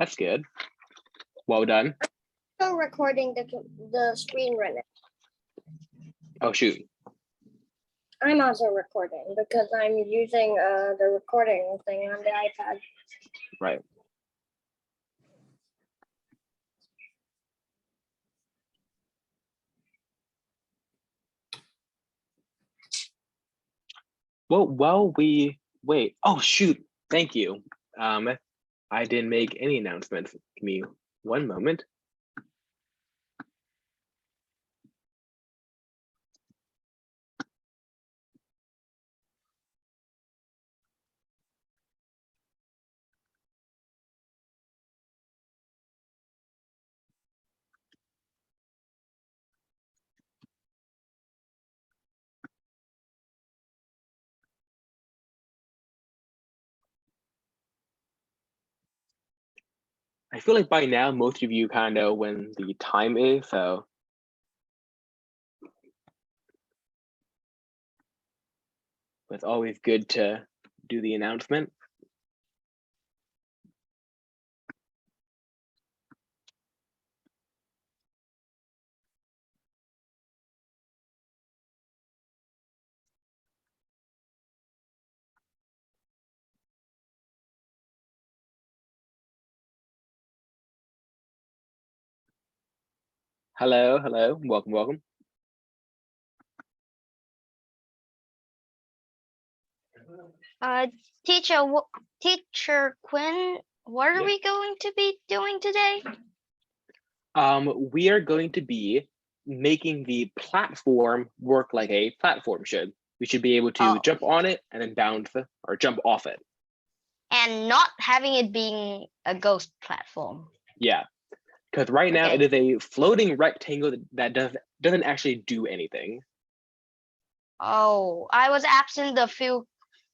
That's good. Well done. Still recording the screen right now. Oh, shoot. I'm also recording because I'm using the recording thing on the iPad. Right. Well, while we wait, oh shoot, thank you. I didn't make any announcements. Give me one moment. I feel like by now, most of you kind of know when the time is, so. It's always good to do the announcement. Hello, hello, welcome, welcome. Teacher Quinn, what are we going to be doing today? We are going to be making the platform work like a platform should. We should be able to jump on it and then bounce or jump off it. And not having it being a ghost platform. Yeah, because right now it is a floating rectangle that doesn't actually do anything. Oh, I was absent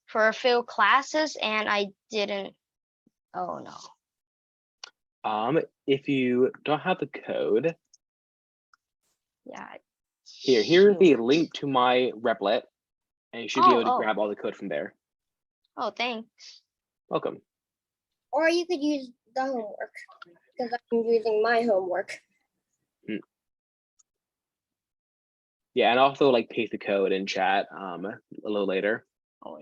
for a few classes and I didn't. Oh no. If you don't have the code, yeah. Here's the link to my replit, and you should be able to grab all the code from there. Oh, thanks. Welcome. Or you could use the homework because I'm using my homework. Yeah, and also like paste the code in chat a little later. Oh,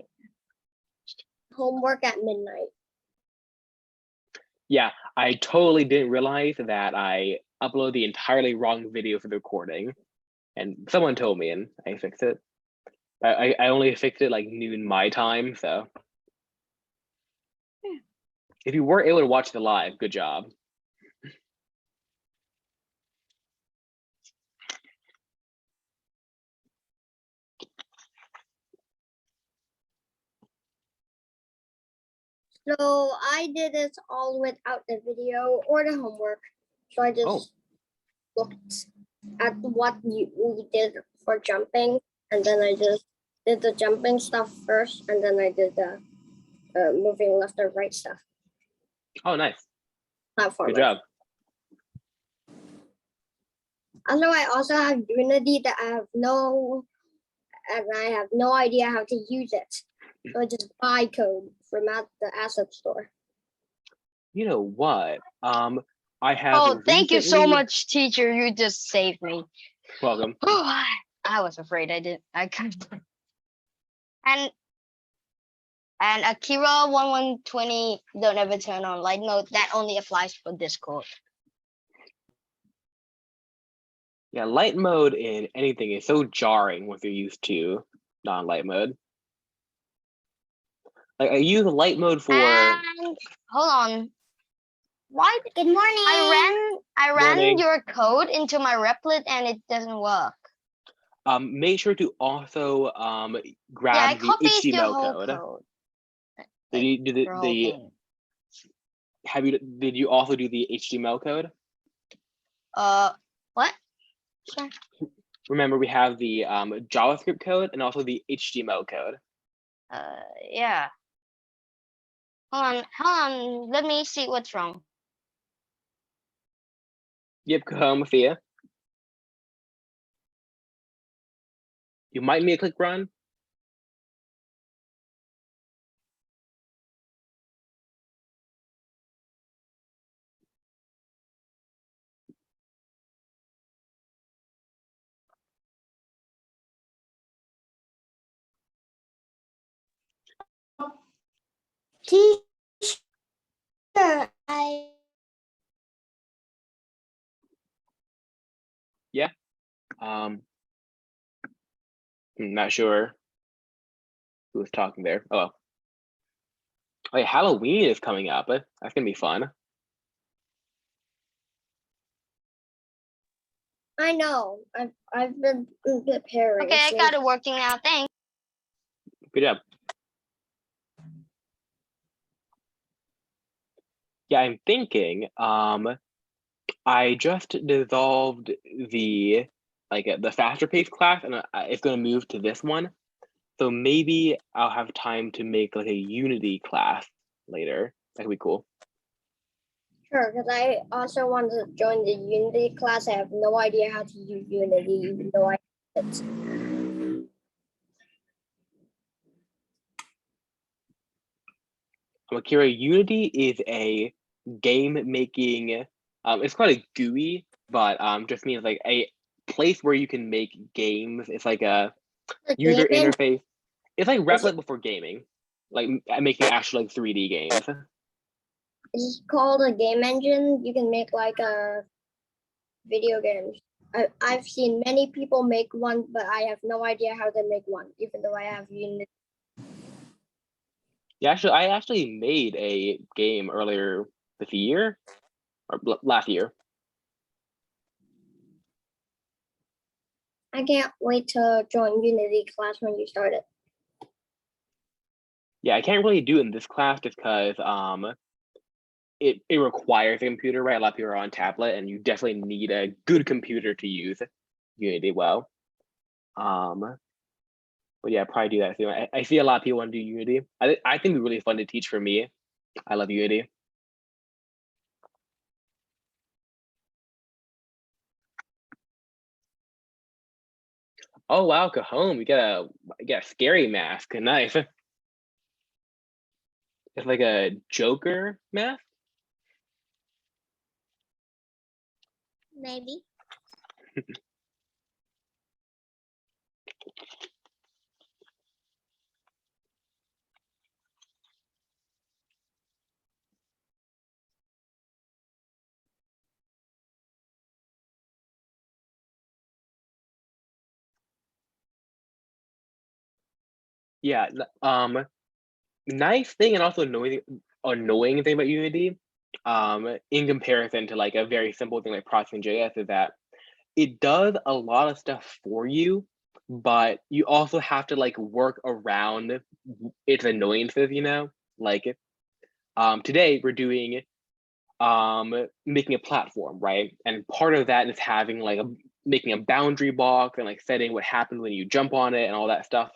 homework at midnight. Yeah, I totally didn't realize that I uploaded the entirely wrong video for the recording, and someone told me, and I fixed it. I only fixed it like noon my time, so. If you were able to watch the live, good job. So I did it all without the video or the homework. So I just looked at what we did for jumping, and then I just did the jumping stuff first, and then I did the moving left or right stuff. Oh, nice. Platform. Good job. Also, I also have Unity that I have no idea how to use it. So I just buy code from at the asset store. You know what? I have. Oh, thank you so much, teacher. You just saved me. Welcome. Oh, I was afraid I couldn't. And Akira 1120 don't ever turn on light mode. That only applies for Discord. Yeah, light mode in anything is so jarring once you're used to non-light mode. Like I use light mode for. And, hold on. Why? Good morning. I ran your code into my replit and it doesn't work. Make sure to also grab the HTML code. Did you also do the HTML code? What? Sorry. Remember, we have the JavaScript code and also the HTML code. Yeah. Hold on. Let me see what's wrong. Yep, go home, Thea. You might need to click run. Teacher, Yeah. I'm not sure who was talking there. Oh, well. Wait, Halloween is coming up. That's gonna be fun. I know. I've been preparing. Okay, I got it working now. Thanks. Good job. Yeah, I'm thinking. I just dissolved the the faster paced class, and it's gonna move to this one. So maybe I'll have time to make like a Unity class later. That could be cool. Sure, because I also want to join the Unity class. I have no idea how to use Unity, even though I have it. Akira, Unity is a game making. It's quite a GUI, but just means like a place where you can make games. It's like a user Game interface. It's like Replit before gaming, like making actual like 3D games. It's called a game engine. You can make like a video games. I've seen many people make one, but I have no idea how to make one, even though I have Unity. Yeah, actually, I actually made a game earlier this year or last year. I can't wait to join Unity class when you start it. Yeah, I can't really do it in this class just because it requires a computer, right? A lot of people are on tablet, and you definitely need a good computer to use Unity well. But yeah, probably do that soon. I see a lot of people want to do Unity. I think it'd be really fun to teach for me. I love Unity. Oh wow, Cajon, we got a scary mask. Nice. It's like a Joker mask. Maybe. Yeah. Nice thing and also annoying thing about Unity, in comparison to like a very simple thing like processing JS is that it does a lot of stuff for you, but you also have to like work around its annoyances, you know? Like today we're doing making a platform, right? And part of that is having like making a boundary box and like setting what happens when you jump on it and all that stuff.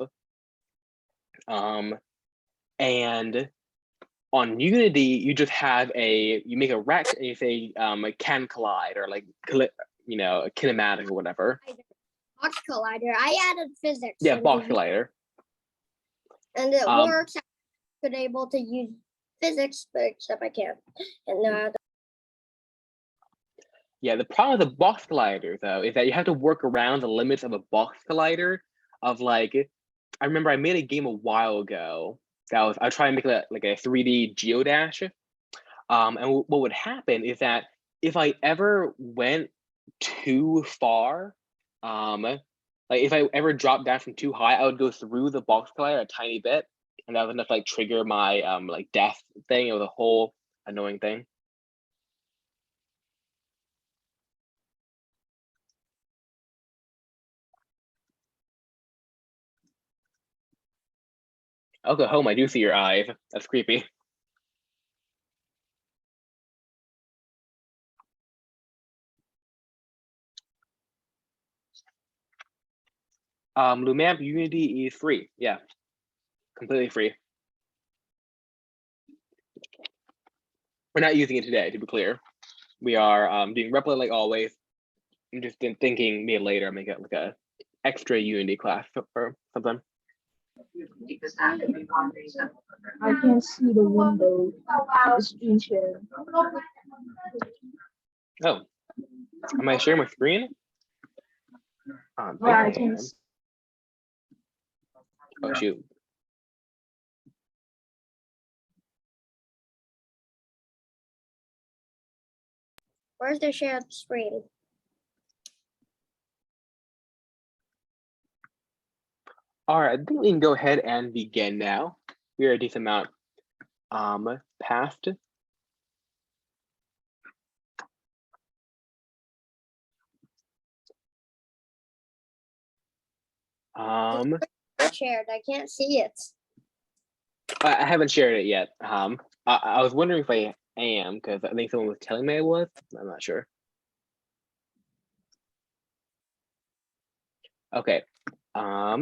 And on Unity, you just have you make a rect and you say can collide or like you know, a kinematic or whatever. Box collider. I added physics. Yeah, box collider. And it works. I've been able to use physics, but except I can't. And yeah, the problem with the box collider though is that you have to work around the limits of a box collider. Of like, I remember I made a game a while ago that I was trying to make like a 3D geodash. And what would happen is that if I ever went too far, like if I ever dropped down from too high, I would go through the box collider a tiny bit, and that was enough to like trigger my like death thing. It was a whole annoying thing. I'll go home. I do see your eyes. That's creepy. Lumamp Unity is free. Yeah, completely free. We're not using it today, to be clear. We are doing Replit like always. I'm just thinking maybe later make it like a extra Unity class or something. I can see the window, the screen share. Oh, am I sharing my screen? Yeah, I can. Oh shoot. Where's the shared screen? All right, I think we can go ahead and begin now. We are a decent amount past. Shared. I can't see it. I haven't shared it yet. I was wondering if I am, because I think someone was telling me I was. I'm not sure. Okay. All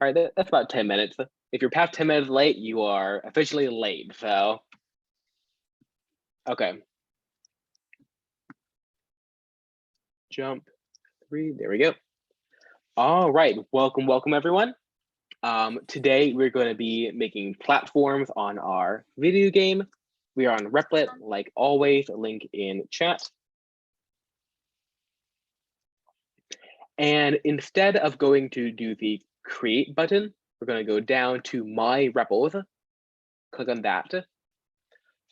right, that's about 10 minutes. If you're past 10 minutes late, you are officially late. So, okay. Jump 3. There we go. All right. Welcome, everyone. Today we're going to be making platforms on our video game. We are on Replit, like always, link in chat. And instead of going to do the create button, we're going to go down to my repos, click on that,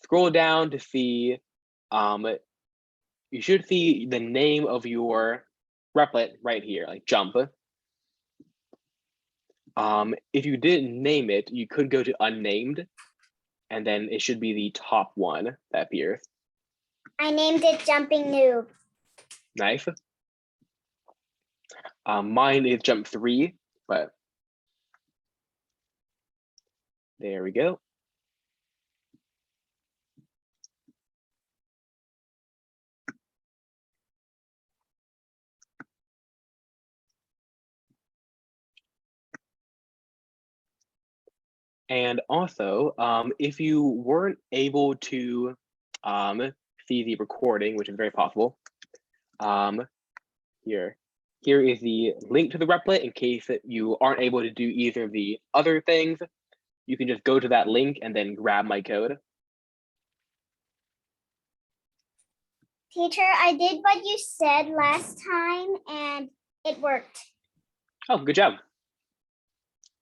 scroll down to see, you should see the name of your replit right here, like jump. If you didn't name it, you could go to unnamed, and then it should be the top one that appears. I named it Jumping Noob. Nice. Mine is jump 3, but there we go. And also, if you weren't able to see the recording, which is very possible, here is the link to the replit in case that you aren't able to do either of the other things. You can just go to that link and then grab my code. Teacher, I did what you said last time and it worked. Oh, good job.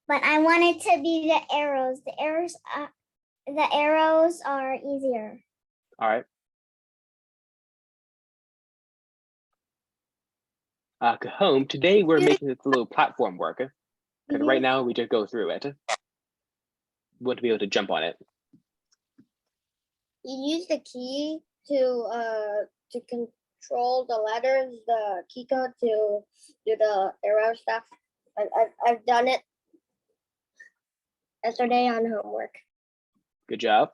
But I want it to be the arrows. The arrows are easier. All right. Cajon, today we're making this little platform work. Because right now we just go through it. We want to be able to jump on it. You use the key to control the letters, the key code to do the arrow stuff. I've done it yesterday on homework. Good job.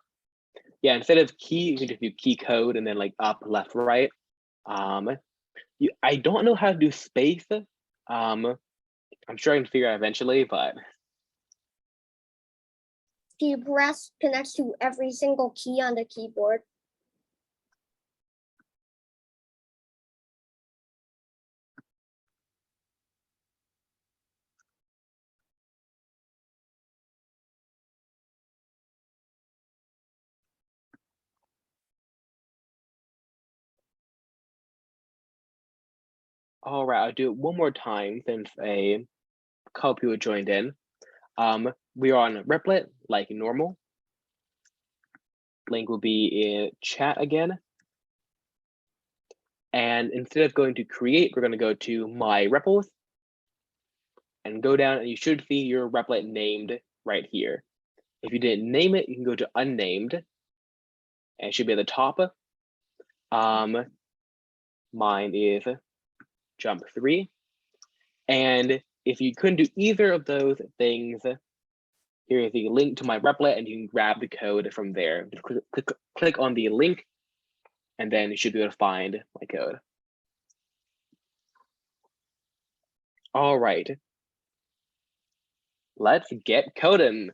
Yeah, instead of key, you can just do key code and then like up, left, right. I don't know how to do space. I'm sure I can figure out eventually, but You press connects to every single key on the keyboard. all right, I'll do it one more time since a couple people joined in. We are on Replit like normal. Link will be in chat again. And instead of going to create, we're going to go to my repos and go down, and you should see your replit named right here. If you didn't name it, you can go to unnamed, and it should be at the top. Mine is jump 3. And if you couldn't do either of those things, here is the link to my replit, and you can grab the code from there. Just click on the link, and then you should be able to find my code. All right. Let's get coding.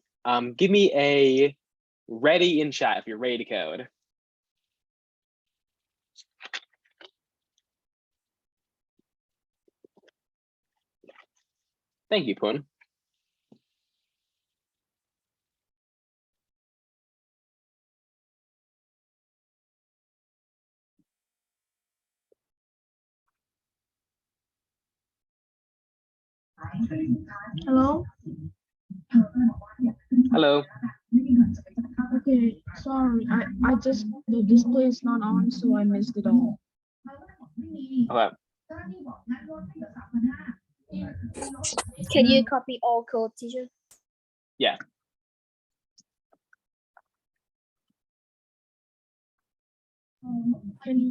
Give me a ready in chat if you're ready to code. Thank you, Pun. Hello. Hello. Okay, sorry. I just the display is not on, so I missed it all. Okay. Can you copy all code, teacher? Yeah.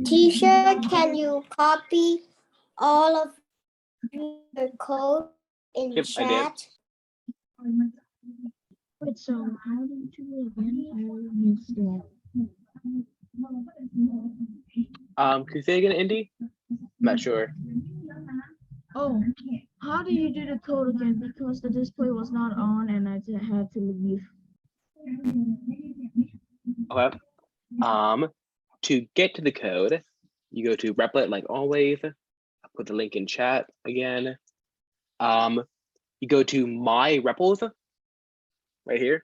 Teacher, can you copy all of your code in Yep, I did. chat? Wait, so how do you do it again? I missed it. Can you say again, Indy? I'm not sure. Oh, how do you do the code again? Because the display was not on and I had to leave. Okay. To get to the code, you go to replit like always. I'll put the link in chat again. You go to my repls right here.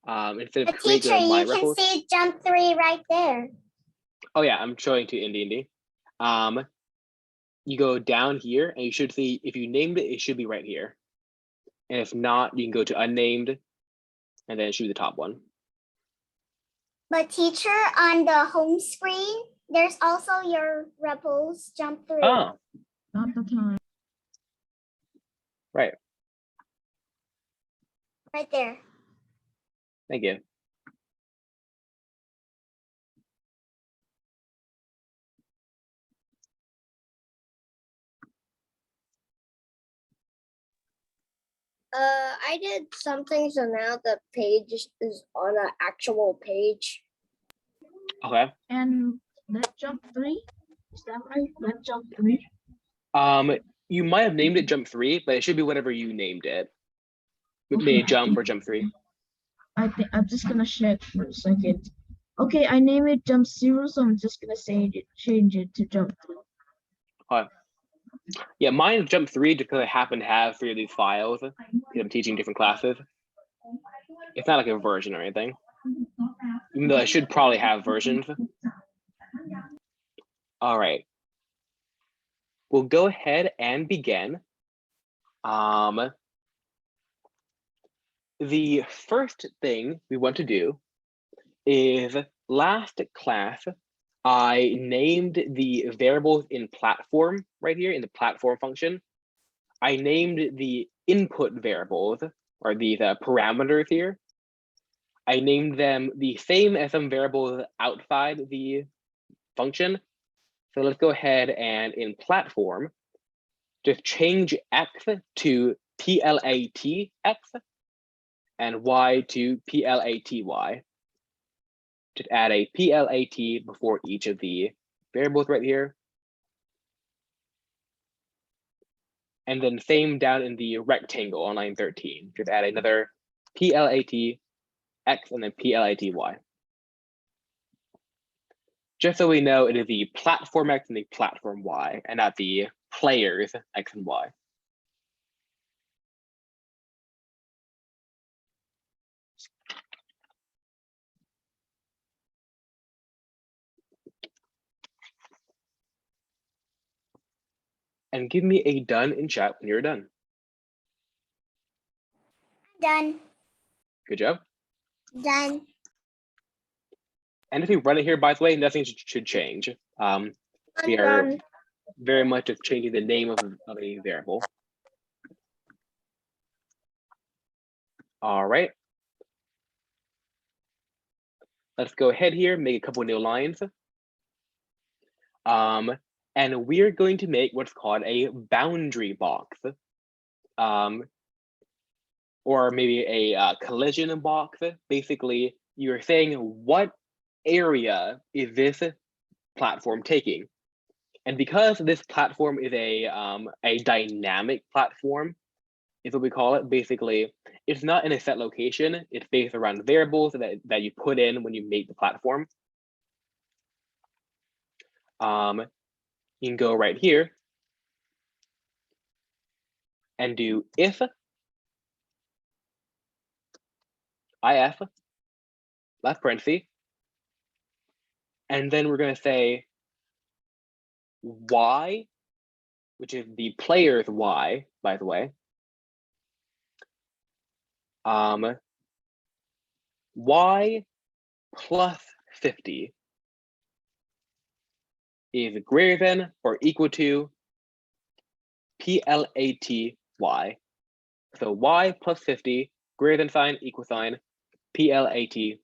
Instead of create, go to my repls. See jump 3 right there. Oh yeah, I'm showing to Indy. You go down here and you should see, if you named it, it should be right here. And if not, you can go to unnamed and then choose the top one. But teacher, on the home screen, there's also your repls jump 3. Oh, Not the time. right. Right there. Thank you. I did something, so now the page is on an actual page. Okay. And that jump 3? Is that right? That jump 3? You might have named it jump 3, but it should be whatever you named it. Maybe jump or jump 3. I think I'm just gonna check for a second. Okay, I name it jump 0, so I'm just gonna change it to jump 3. Okay. Yeah, mine is jump 3 because I happen to have 3 of these files because I'm teaching different classes. It's not like a version or anything, even though I should probably have versions. All right. We'll go ahead and begin. The first thing we want to do is, last class, I named the variables in platform right here in the platform function. I named the input variables, or these parameters here. I named them the same as some variables outside the function. So let's go ahead and in platform, just change x to PLATX and y to PLATY. Just add a PLAT before each of the variables right here. And then same down in the rectangle on line 13. Just add another PLAT X and then PLATY. Just so we know it is the platform X and the platform Y, and not the players X and Y. And give me a done in chat when you're done. Done. Good job. Done. And if we run it here, by the way, nothing should change. We are very much just changing the name of a variable. All right. Let's go ahead here, make a couple of new lines. And we're going to make what's called a boundary box. Or maybe a collision box. Basically, you're saying what area is this platform taking? And because this platform is a dynamic platform, is what we call it. Basically, it's not in a set location. It's based around variables that you put in when you make the platform. You can go right here and do if left parenthesis, and then we're going to say y, which is the player's y, by the way, y plus 50 is greater than or equal to PLATY. So y plus 50 greater than sign, equal sign, PLATY.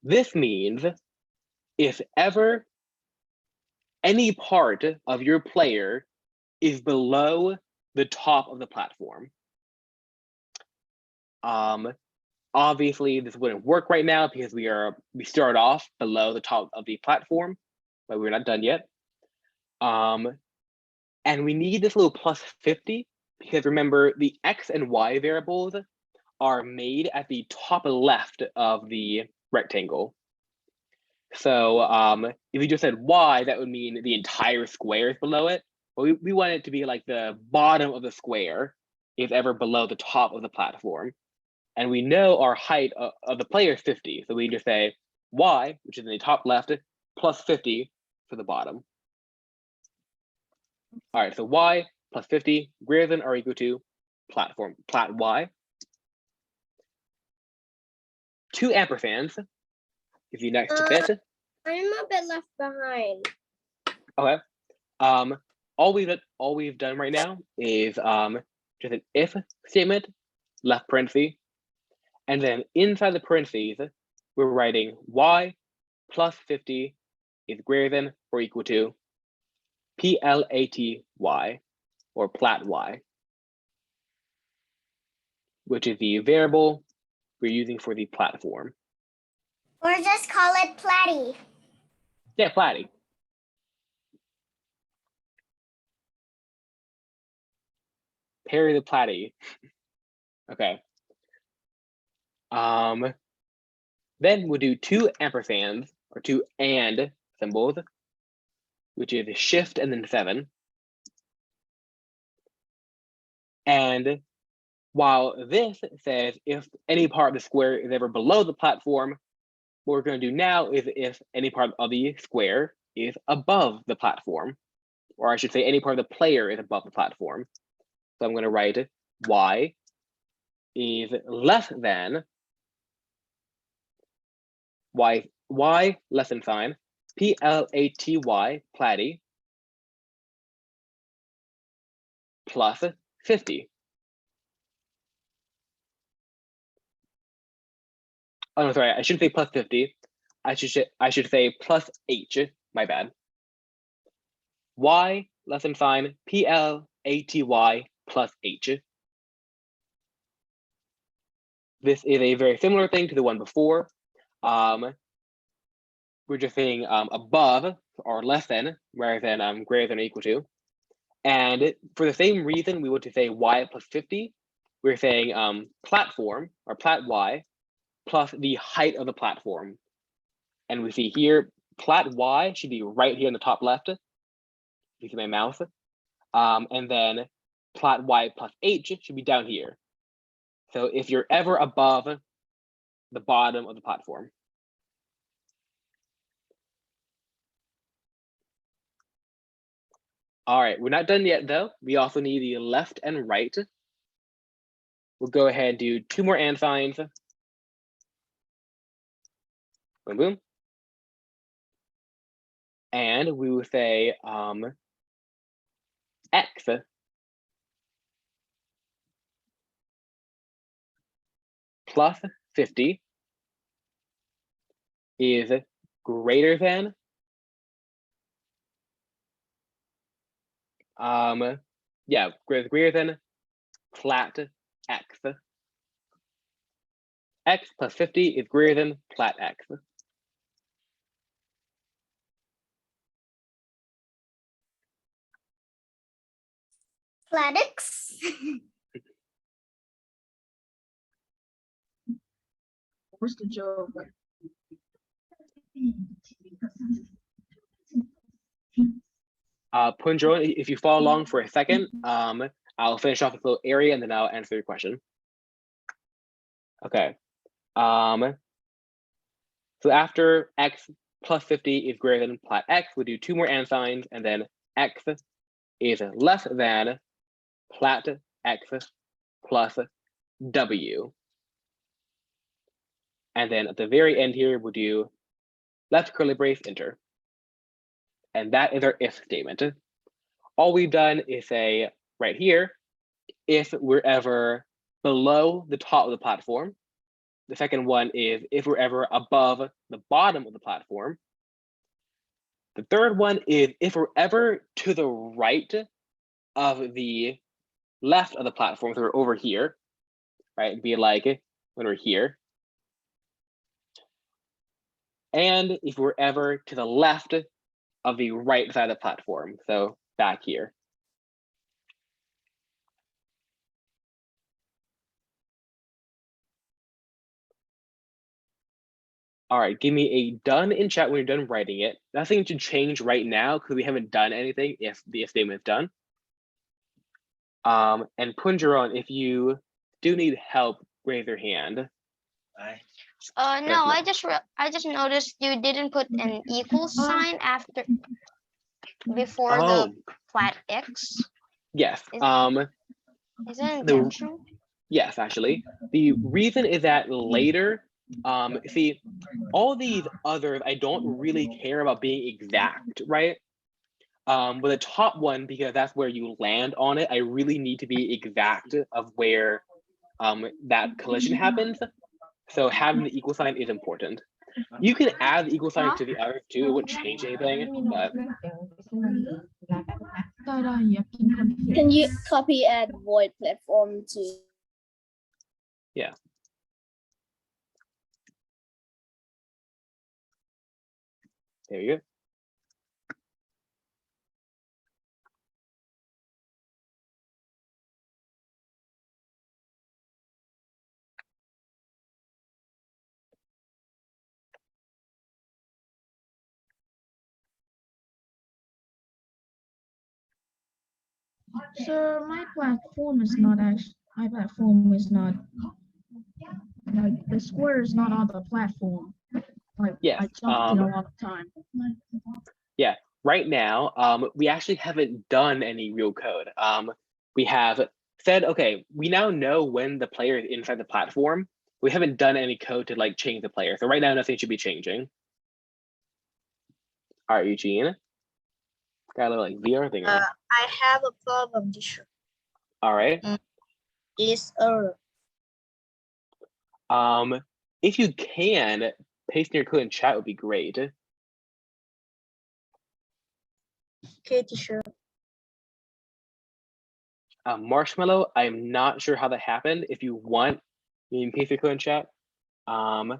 This means if ever any part of your player is below the top of the platform, obviously this wouldn't work right now because we start off below the top of the platform, but we're not done yet. And we need this little plus 50 because remember the x and y variables are made at the top left of the rectangle. So if we just said y, that would mean the entire square is below it. But we want it to be like the bottom of the square is ever below the top of the platform. And we know our height of the player is 50. So we just say y, which is in the top left, plus 50 for the bottom. All right, so y plus 50 greater than or equal to platform, plat y. 2 ampersands is the next bit. I'm a bit left behind. Okay. All we've done right now is just an if statement, left parenthesis, and then inside the parentheses, we're writing y plus 50 is greater than or equal to PLATY, or plat y, which is the variable we're using for the platform. Or just call it Platty. Yeah, platty. Parry the platty. Okay. Then we'll do 2 ampersands or 2 and symbols, which is shift and then 7. And while this says if any part of the square is ever below the platform, what we're going to do now is if any part of the square is above the platform, or I should say any part of the player is above the platform. So I'm going to write y is less than y less than sign PLATY, platty, plus 50. Oh no, sorry, I shouldn't say plus 50. I should say plus h, my bad. Y less than sign PLATY plus h. This is a very similar thing to the one before. We're just saying above or less than, rather than greater than or equal to. And for the same reason, we want to say y plus 50. We're saying platform or plat y plus the height of the platform. And we see here, plat y should be right here in the top left. You see my mouse. And then plat y plus h should be down here. So if you're ever above the bottom of the platform. All right, we're not done yet though. We also need the left and right. We'll go ahead and do 2 more and signs. Boom, boom. And we will say x plus 50 is greater than greater than plat x. X plus 50 is greater than plat x. Platix. Where's the joke? Punjo, if you follow along for a second, I'll finish off this little area and then I'll answer your question. Okay. So after x plus 50 is greater than plat x, we'll do 2 more and signs, and then x is less than plat x plus w. And then at the very end here, we'll do left curly brace, enter. And that is our if statement. All we've done is say right here, if we're ever below the top of the platform. The second one is if we're ever above the bottom of the platform. The third one is if we're ever to the right of the left of the platform, so we're over here, right? Be like when we're here. And if we're ever to the left of the right side of the platform, so back here. All right, give me a done in chat when you're done writing it. Nothing to change right now because we haven't done anything if the if statement is done. And Punjaron, if you do need help, raise your hand. No, I just noticed you didn't put an equal sign before the flat X. Yes. Is it intentional? Yes, actually. The reason is that later, see, all these others, I don't really care about being exact, right? But the top one, because that's where you land on it, I really need to be exact of where that collision happens. So having the equal sign is important. You can add the equal sign to the others too, it won't change anything, but Can you copy and void platform to? yeah. There you go. Sir, my platform is not actually, my platform is not, like, the square is not on the platform. Like, Yes, I jumped it a lot of time. yeah, right now, we actually haven't done any real code. We have said, okay, we now know when the player is inside the platform. We haven't done any code to like change the player. So right now, nothing should be changing. All right, Eugene. Got a little like VR thing on. I have a problem, teacher. All right. Is error. If you can, paste in your code in chat would be great. Okay, teacher. Marshmallow, I'm not sure how that happened. If you want, you can paste your code in chat. And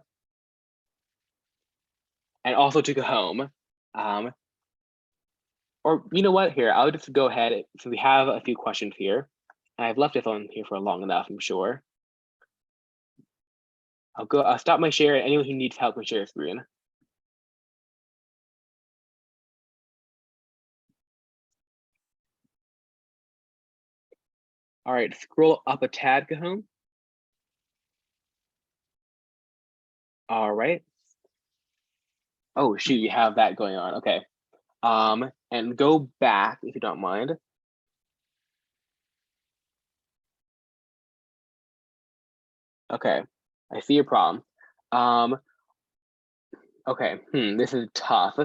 also to go home. Or you know what, here, I'll just go ahead, so we have a few questions here. I've left this on here for long enough, I'm sure. I'll stop my share, and anyone who needs help can share a screen. All right, scroll up a tad, Cajon. All right. Oh shoot, you have that going on, okay. And go back if you don't mind. Okay, I see your problem. Okay, this is tough.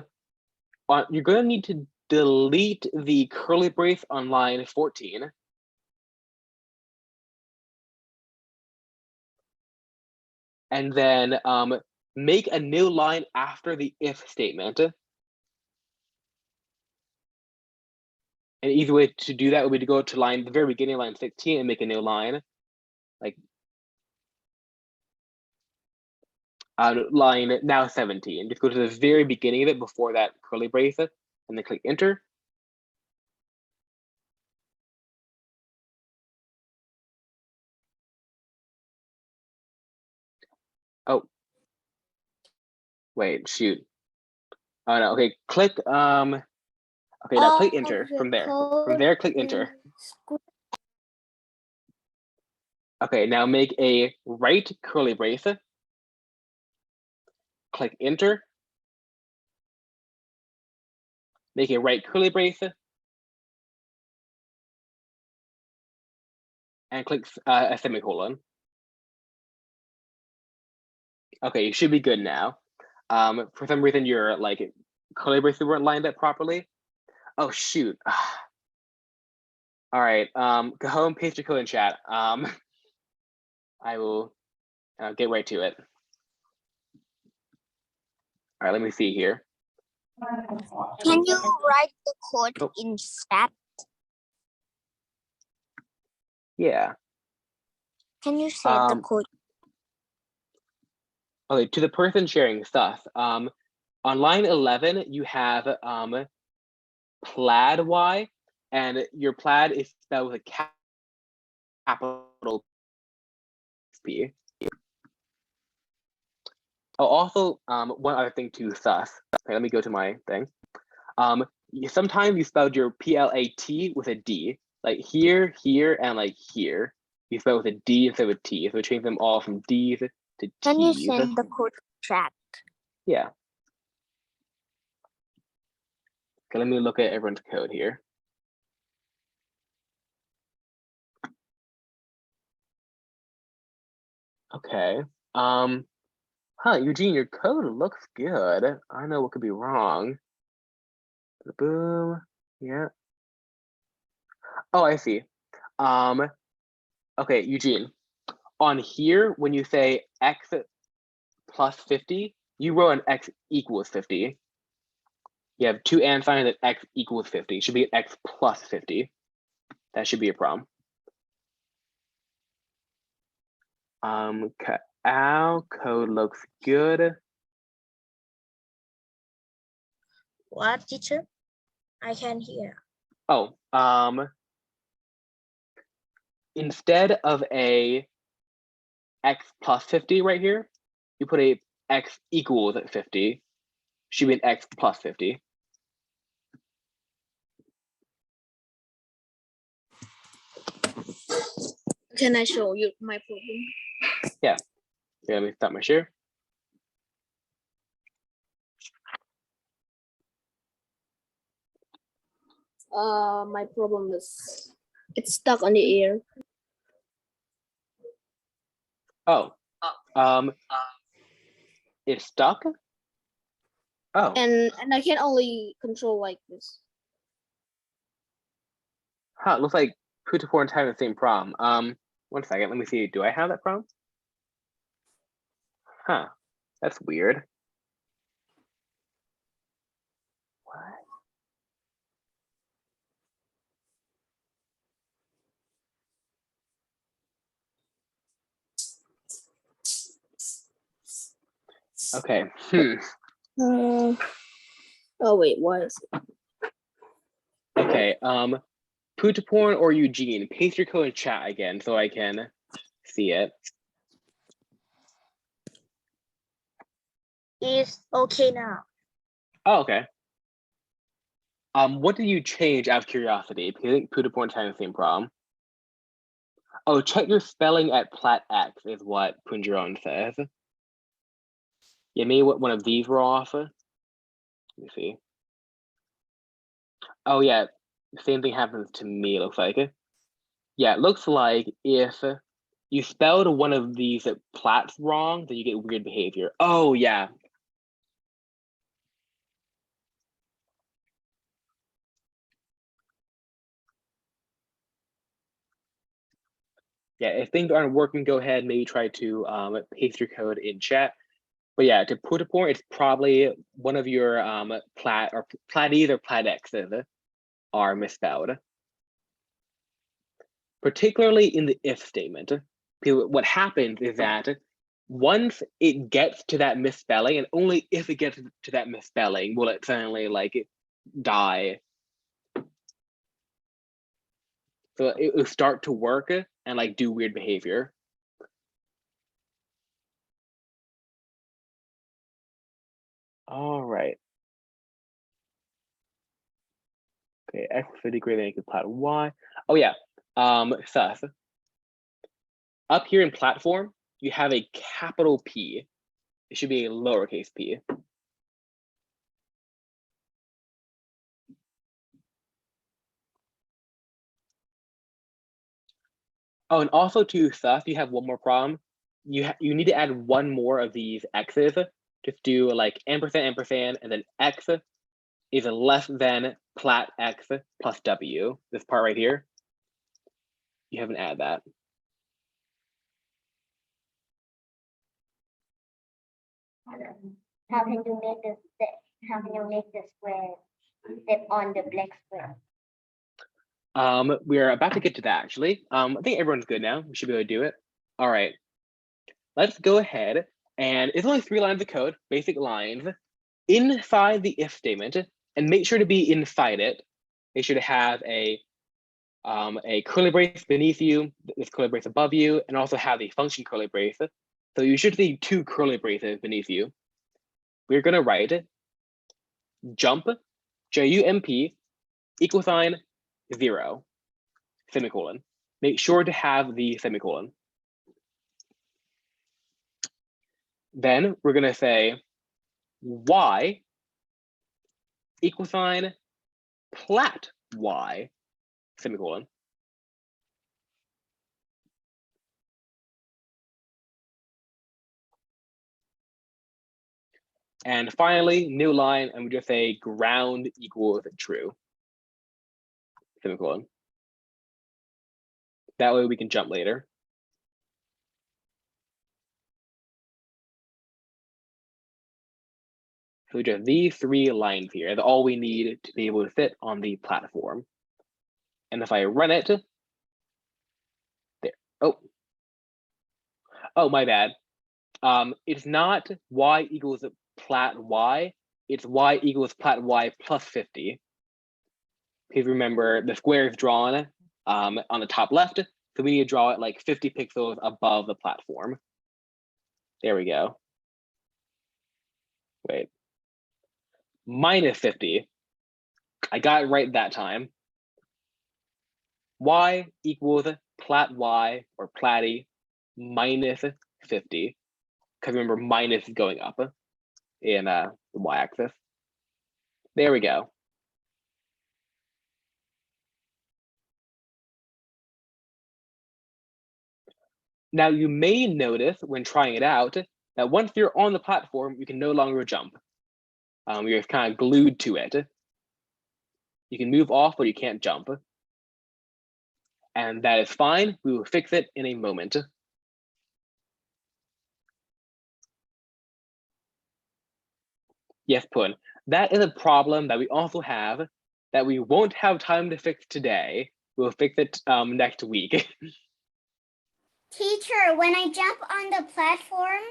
You're gonna need to delete the curly brace on line 14. And then make a new line after the if statement. An easy way to do that would be to go to the very beginning, line 16, and make a new line. Like line now 17. Just go to the very beginning of it before that curly brace, and then click enter. Oh, wait, shoot. Oh no, okay, click, okay, now click enter from there. From there, click enter. Okay, now make a right curly brace. Click enter. Make a right curly brace. and click a semicolon. Okay, you should be good now. For some reason, your like curly braces weren't lined up properly. Oh shoot. All right, go home, paste your code in chat. I will get right to it. All right, let me see here. Can you write the code in chat? Yeah. Can you say the code? Okay, to the person sharing stuff. On line 11, you have plaid Y, and your plaid is spelled with a capital P. Oh, also, one other thing to sus. Okay, let me go to my thing. Sometimes you spelled your PLAT with a D, like here, here, and like here. You spell with a D instead of a T, so change them all from D's to T's. Can you send the code chat? Yeah. Okay, let me look at everyone's code here. Okay. Eugene, your code looks good. I know what could be wrong. Boom. Yeah. Oh, I see. Okay, Eugene. On here, when you say x plus 50, you wrote an x equals 50. You have two and signs that x equals 50. It should be x plus 50. That should be a problem. Our code looks good. What, teacher? I can hear. Oh, instead of a x plus 50 right here, you put a x equals 50. Should be an x plus 50. Can I show you my problem? Yeah. Okay, let me stop my share. My problem is it's stuck on the air. Oh, it's stuck. Oh, And I can only control like this. huh, it looks like put to four and time the same problem. 1 second, let me see. Do I have that problem? Huh, that's weird. What? Okay. Oh wait, why is it? Okay. Putaporn or Eugene, paste your code in chat again so I can see it. Is okay now. Oh, okay. What did you change out of curiosity? Because I think Putaporn's having the same problem. Oh, check your spelling at plat X is what Punjaron says. Yeah, maybe one of these were off. Let me see. Oh yeah, same thing happens to me, it looks like. Yeah, it looks like if you spelled one of these plats wrong, then you get weird behavior. Oh yeah. Yeah, if things aren't working, go ahead, maybe try to paste your code in chat. But yeah, to put a point, it's probably one of your plat or platies or plat X's are misspelled. Particularly in the if statement. Because what happens is that once it gets to that misspelling, and only if it gets to that misspelling will it suddenly like die. So it will start to work and like do weird behavior. All right. Okay, X 50 greater than or equal to plat Y. Oh yeah, sus. Up here in platform, you have a capital P. It should be a lowercase p. Oh, and also to Seth, you have one more problem. You need to add one more of these x's. Just do like ampersand, ampersand, and then x is less than plat x plus w. This part right here. You haven't added that. How can you make this? How can you make the square step on the black square? We are about to get to that actually. I think everyone's good now. We should be able to do it. All right. Let's go ahead, and it's only 3 lines of code, basic lines, inside the if statement, and make sure to be inside it. Make sure to have a curly brace beneath you, this curly brace above you, and also have the function curly brace. So you should see 2 curly braces beneath you. We're going to write jump, JUMP, equal sign 0, semicolon. Make sure to have the semicolon. Then we're going to say y equal sign plat y, semicolon. And finally, new line, and we just say ground equals true, semicolon. That way we can jump later. So just these 3 lines here is all we need to be able to fit on the platform. And if I run it, there, oh, my bad. It's not y equals plat y, it's y equals plat y plus 50. Please remember the square is drawn on the top left, so we need to draw it like 50 pixels above the platform. There we go. Wait. Minus 50. I got it right that time. Y equals plat y or platty minus 50. Because remember, minus is going up in the y-axis. There we go. Now you may notice when trying it out that once you're on the platform, you can no longer jump. You're kind of glued to it. You can move off, but you can't jump. And that is fine. We will fix it in a moment. Yes, Pun. That is a problem that we also have that we won't have time to fix today. We'll fix it next week. Teacher, when I jump on the platform,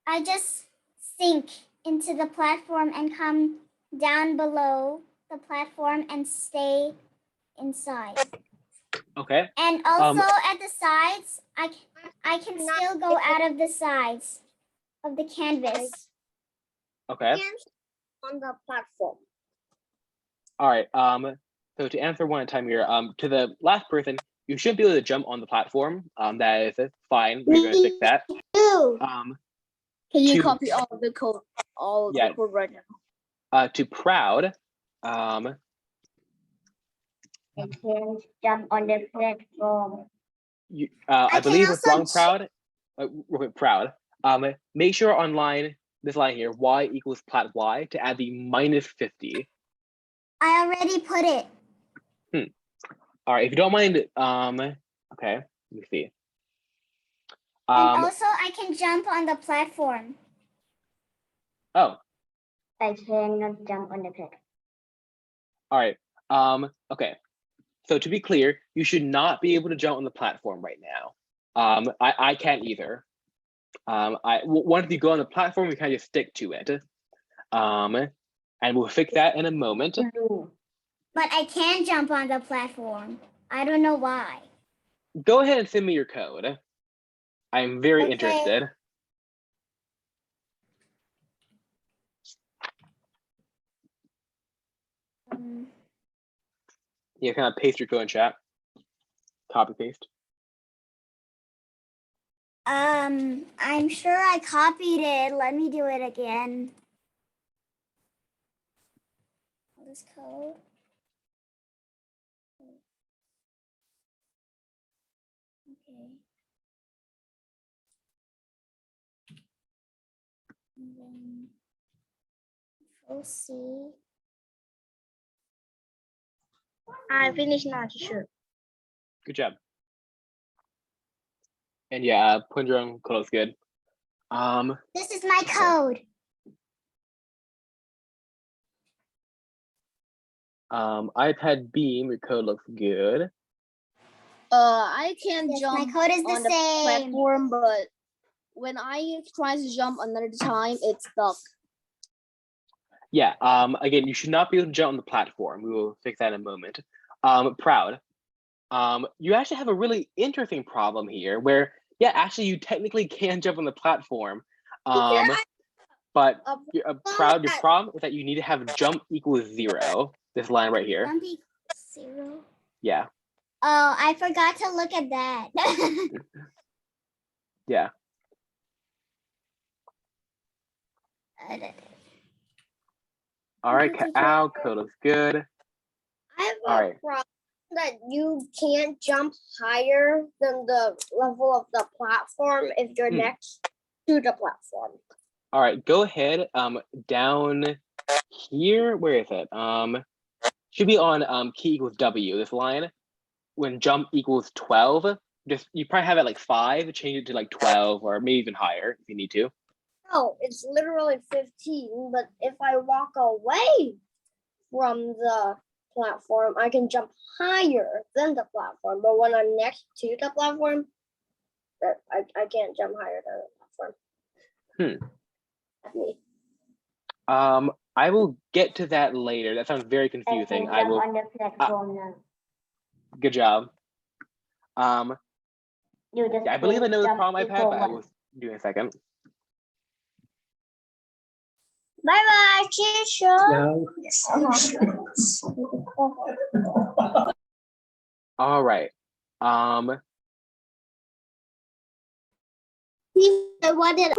I just sink into the platform and come down below the platform and stay inside. Okay. And also at the sides, I can still go out of the sides of the canvas. Okay. On the platform. All right. So to answer one at a time here, to the last person, you shouldn't be able to jump on the platform. That is fine. We're going to fix that. Can you to- copy all the code, Yeah. the code right now? To proud, I can jump on the platform. I believe can it's wrong. also Proud. Make sure on this line here, y equals plat y, to add the minus 50. I already put it. All right, if you don't mind, okay, let me see. And also I can jump on the platform. Oh, I cannot jump on the platform. all right. Okay. So to be clear, you should not be able to jump on the platform right now. I can't either. Once you go on the platform, we kind of just stick to it. And we'll fix that in a moment. But I can jump on the platform. I don't know why. Go ahead and send me your code. I'm very interested. Yeah, kind of paste your code in chat. Copy paste. I'm sure I copied it. Let me do it again. this code. Okay. And then Control C. I finished now, teacher. Good job. And yeah, putting your own code looks good. This is my code. iPad Beam, your code looks good. I can Yes, jump my code is on the the same. platform, but when I try to jump another time, it's stuck. Yeah, again, you should not be able to jump on the platform. We will fix that in a moment. Proud. You actually have a really interesting problem here where, yeah, actually you technically can jump on the platform. But Proud, your problem is that you need to have jump equals 0. This line right here. Jump equals 0. Yeah, Oh, I forgot to look at that. yeah. All right, Al, code looks good. I have All a right. problem that you can't jump higher than the level of the platform if you're next to the platform. All right, go ahead. Down here, where is it? Should be on key equals W. This line, when jump equals 12, just you probably have it like 5. Change it to like 12 or maybe even higher if you need to. No, it's literally 15. But if I walk away from the platform, I can jump higher than the platform. But when I'm next to the platform, I can't jump higher than the platform. Me. I will get to that later. That sounds very confusing. I will. On the platform now. Good job. Yeah, I believe I know the problem I've had, but I will do in a second. Bye-bye, teacher. All right. What did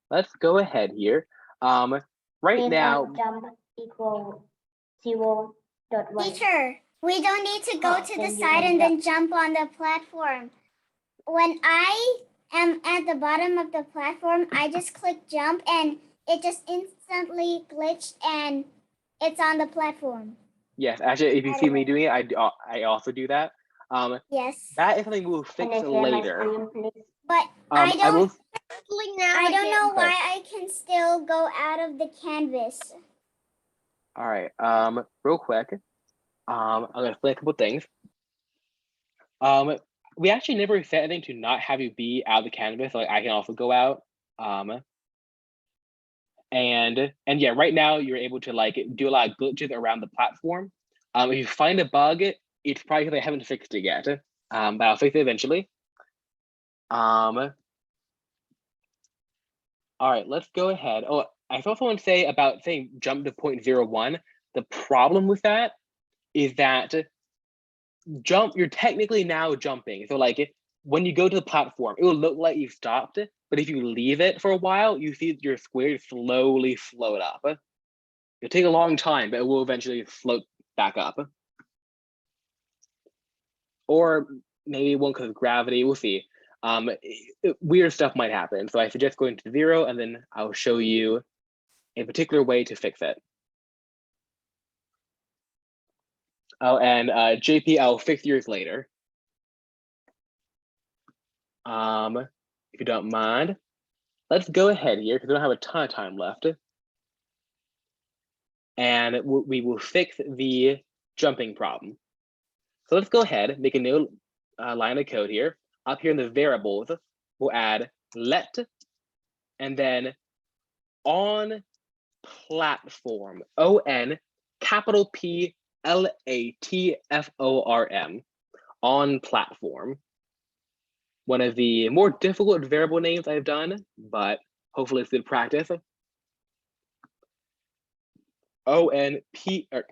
Let's go ahead here. Right now. Jump equal 0.1. Teacher, we don't need to go to the side and then jump on the platform. When I am at the bottom of the platform, I just click jump and it just instantly glitched and it's on the platform. Yes, actually, if you see me doing it, I also do that. Yes. That is something we'll fix later. But I don't know why I can still go out of the canvas. All right. Real quick. I'm gonna explain a couple things. We actually never set anything to not have you be out of the canvas. Like I can also go out. And yeah, right now you're able to like do a lot of glitches around the platform. If you find a bug, it's probably because I haven't fixed it yet. But I'll fix it eventually. All right, let's go ahead. Oh, I also want to say about saying jump to 0.01. The problem with that is that you're technically now jumping. So like when you go to the platform, it will look like you stopped, but if you leave it for a while, you see your square slowly float up. It'll take a long time, but it will eventually float back up. Or maybe it won't because of gravity, we'll see. Weird stuff might happen. So I suggest going to 0 and then I'll show you a particular way to fix it. Oh, and JP, I'll fix yours later. If you don't mind, let's go ahead here because we don't have a ton of time left. And we will fix the jumping problem. So let's go ahead, make a new line of code here. Up here in the variables, we'll add let, and then on platform, O-N, capital P, L-A-T-F-O-R-M, on platform. One of the more difficult variable names I've done, but hopefully it's good practice. O-N-P, or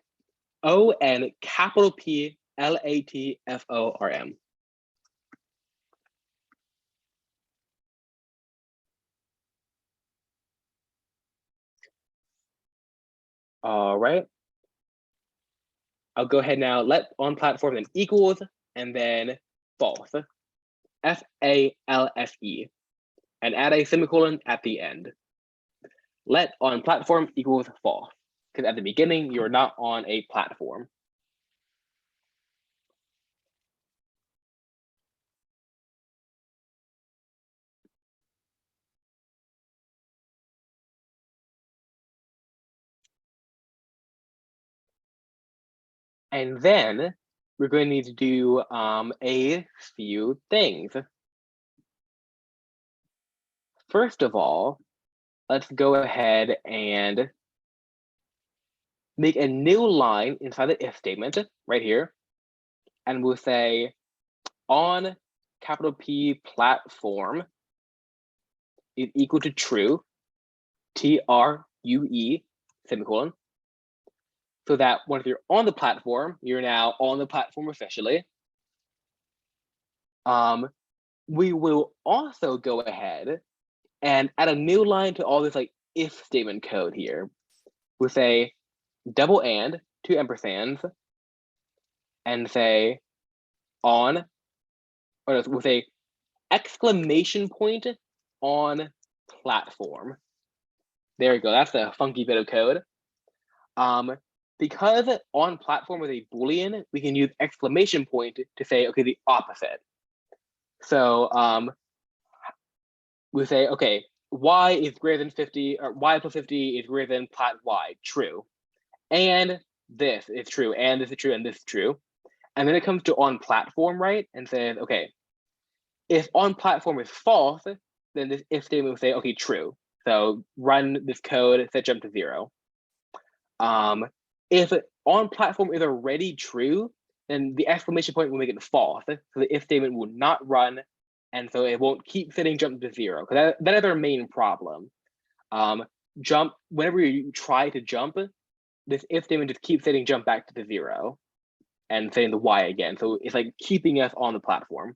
O-N, capital P, L-A-T-F-O-R-M. All right. I'll go ahead now, let on platform then equals, and then false, FALSE, and add a semicolon at the end. Let on platform equals false, because at the beginning, you're not on a platform. And then we're going to need to do a few things. First of all, let's go ahead and make a new line inside the if statement right here. And we'll say on capital P platform is equal to true, TRUE, semicolon. So that once you're on the platform, you're now on the platform officially. We will also go ahead and add a new line to all this like if statement code here. We'll say double and, 2 ampersands, and say on, or we'll say exclamation point on platform. There we go. That's a funky bit of code. Because on platform is a Boolean, we can use exclamation point to say, okay, the opposite. So we say, okay, y is greater than 50, or y plus 50 is greater than plat y, true. And this is true, and this is true, and this is true. And then it comes to on platform, right? And says, okay, if on platform is false, then this if statement will say, okay, true. So run this code, set jump to 0. If on platform is already true, then the exclamation point will make it false. So the if statement will not run, and so it won't keep setting jump to 0. Because that is our main problem. Jump, whenever you try to jump, this if statement just keeps setting jump back to the 0 and saying the y again. So it's like keeping us on the platform.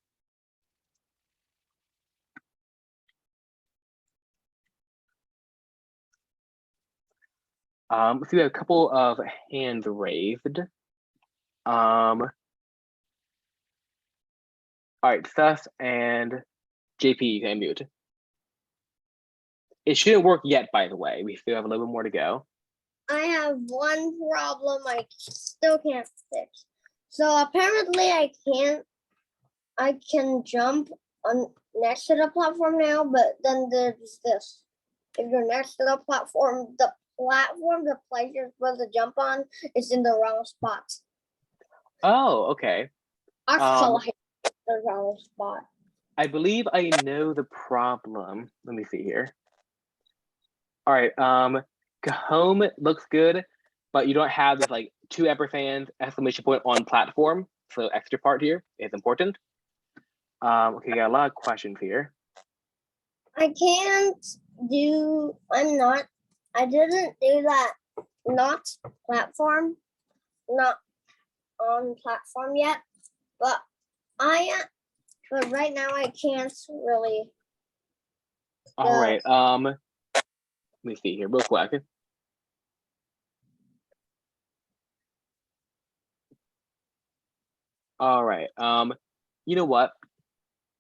So we have a couple of hands raised. All right, Seth and JP, you can mute. It shouldn't work yet, by the way. We still have a little bit more to go. I have one problem I still can't fix. So apparently I can jump on next to the platform now, but then there's this. If you're next to the platform the place you're supposed to jump on is in the wrong spot. Oh, okay. I select the wrong spot. I believe I know the problem. Let me see here. All right, home looks good, but you don't have this like 2 ampersands exclamation point on platform. So extra part here is important. Okay, got a lot of questions here. I didn't do that not platform, not on platform yet, but right now I can't really. All right, let me see here real quick. All right, you know what?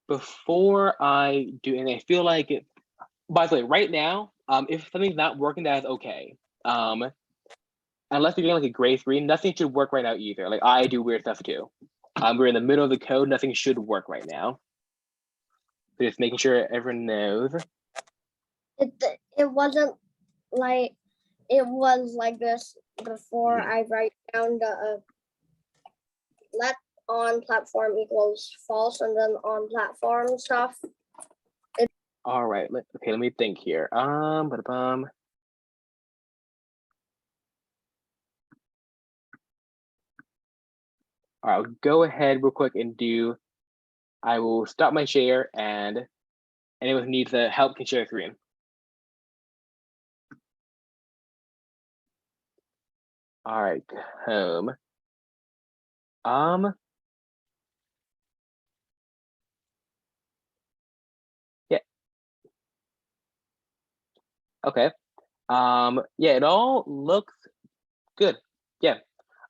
Before I do, and I feel like it, by the way, right now, if something's not working, that is okay. Unless you're getting like a gray screen, nothing should work right now either. Like I do weird stuff too. We're in the middle of the code, nothing should work right now. So just making sure everyone knows. It wasn't like, it was like this before I write down the let on platform equals false and then on platform stuff. All right, okay, let me think here. All right, I'll go ahead real quick and I will stop my share, and anyone who needs help can share screen. All right, home. Yeah. Okay. Yeah, it all looks Good. Yeah.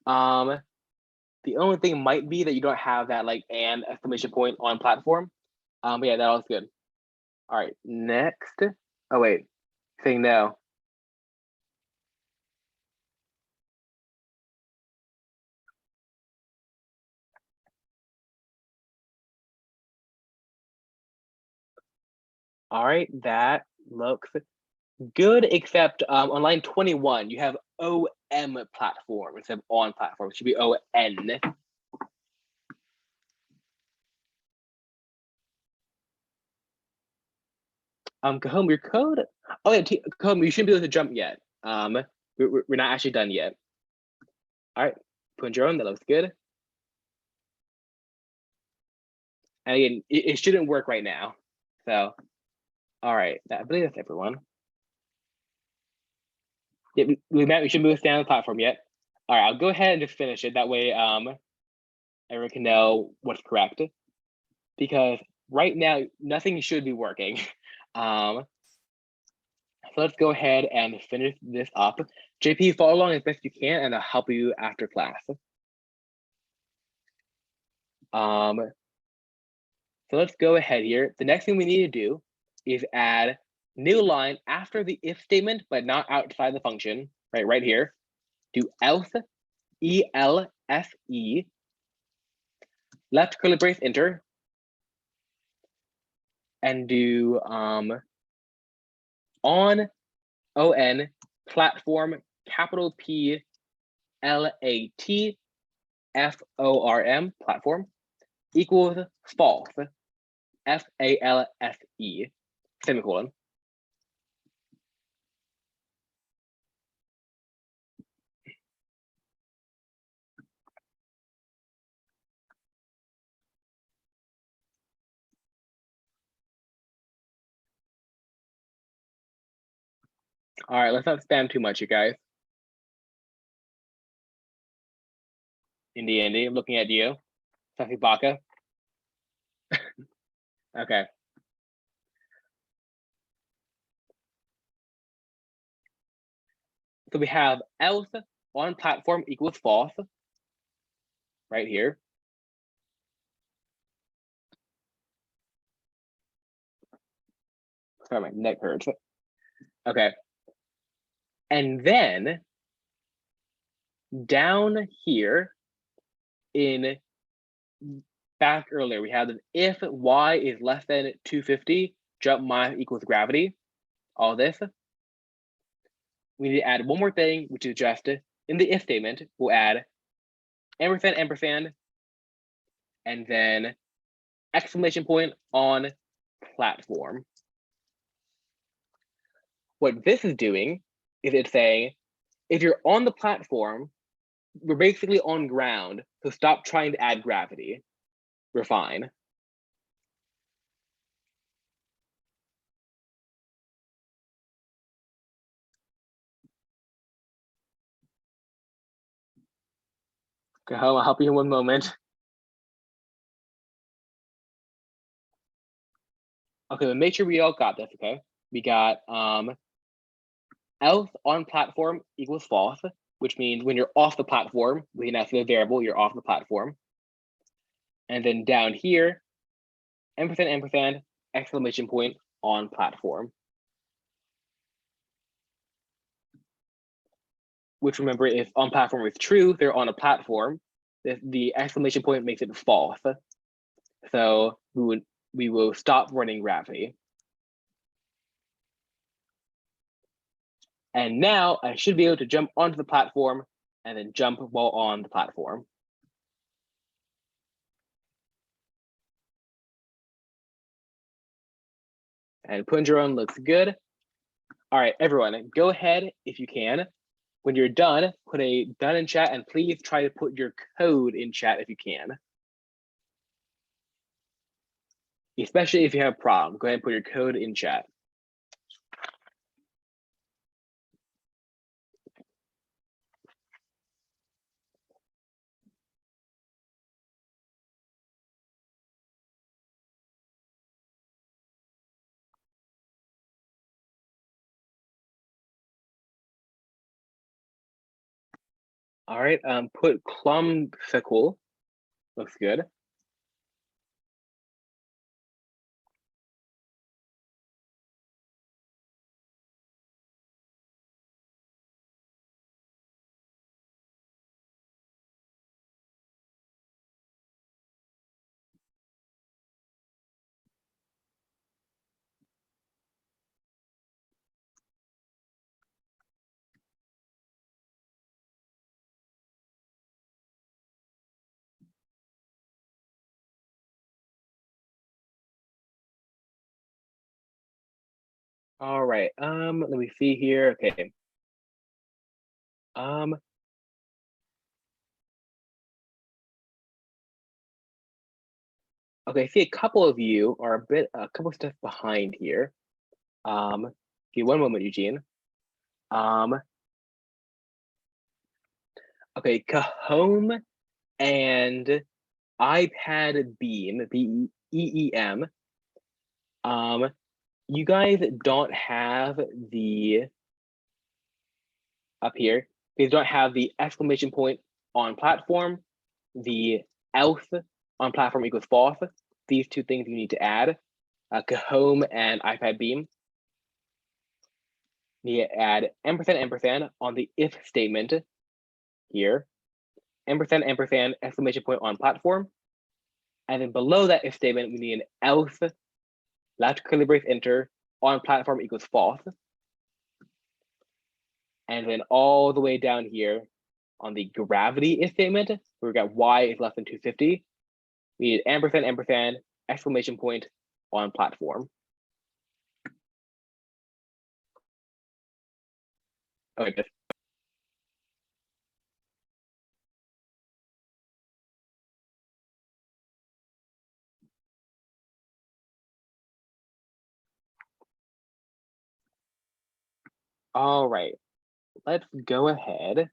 The only thing might be that you don't have that like and exclamation point on platform. But yeah, that all good. All right, next. Oh wait, saying no. All right, that looks good, except on line 21, you have OM platform instead of on platform. It should be ON. Cahoon, your code. Oh yeah, Cahoon, you shouldn't be able to jump yet. We're not actually done yet. All right, put your own. That looks good. And again, it shouldn't work right now. So, all right, I believe that's everyone. Yeah, we should move down the platform yet. All right, I'll go ahead and just finish it. That way, everyone can know what's correct. Because right now, nothing should be working. So let's go ahead and finish this up. JP, follow along as best you can, and I'll help you after class. So let's go ahead here. The next thing we need to do is add new line after the if statement, but not outside the function, right here. Do else, ELSE, left curly brace, enter, and do on platform, capital P LATFORM, platform, equals false, FALSE, semicolon. All right, let's not spam too much, you guys. Indy, I'm looking at you. Safi Baka. Okay. So we have else on platform equals false, right here. Sorry, my neck hurts. Okay. And then down here in back earlier, we had that if y is less than 250, jump minus equals gravity, all this. We need to add one more thing, which is just in the if statement, we'll add ampersand, and then exclamation point on platform. What this is doing is it's saying, if you're on the platform, we're basically on ground, so stop trying to add gravity. We're fine. Okay, I'll help you in one moment. Okay, but make sure we all got this, okay? We got else on platform equals false, which means when you're off the platform, we can ask the variable, you're off the platform. And then down here, ampersand, exclamation point on platform. Which, remember, if on platform is true, they're on a platform, the exclamation point makes it false. So we will stop running gravity. And now I should be able to jump onto the platform and then jump while on the platform. And Punjaron looks good. All right, everyone, go ahead if you can. When you're done, put a done in chat, and please try to put your code in chat if you can. Especially if you have a problem, go ahead and put your code in chat. All right, put clumsicle. Looks good. All right, let me see here. Okay. Okay, I see a couple of you are a couple steps behind here. Give me one moment, Eugene. Okay, Cahoon and iPad Beam, BEEM. You guys don't have the up here. You don't have the exclamation point on platform, the else on platform equals false. These two things you need to add. Cahoon and iPad Beam. You need to add ampersand on the if statement here. Ampersand exclamation point on platform. And then below that if statement, we need an else left curly brace enter on platform equals false. And then all the way down here on the gravity if statement, we've got y is less than 250. We need ampersand exclamation point on platform. Okay, good. All right, let's go ahead.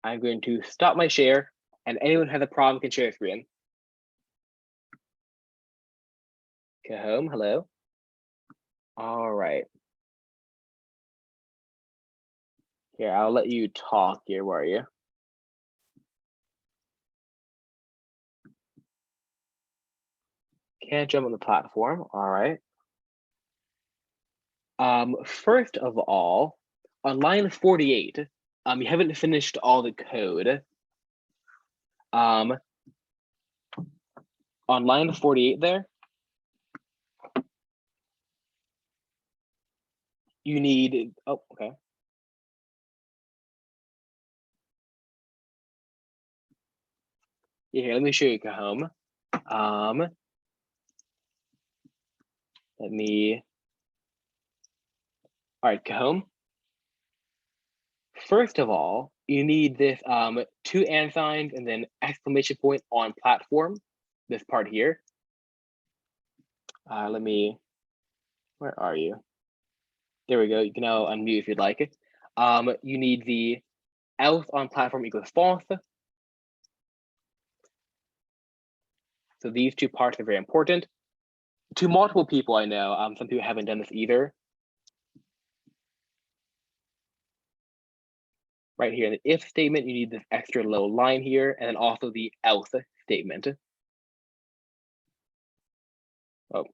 I'm going to stop my share, and anyone who has a problem can share a screen. Cahoon, hello. All right. Here, I'll let you talk here, where are you? Can't jump on the platform, all right. First of all, on line 48, you haven't finished all the code. On line 48 there, you need, oh, okay. Yeah, here, let me show you Cahoon. Let me, all right, Cahoon. First of all, you need this two and signs and then exclamation point on platform, this part here. Let me, where are you? There we go, you can now unmute if you'd like it. You need the else on platform equals false. So these two parts are very important. To multiple people I know, some people haven't done this either. Right here in the if statement, you need this extra little line here, and then also the else statement. Oh.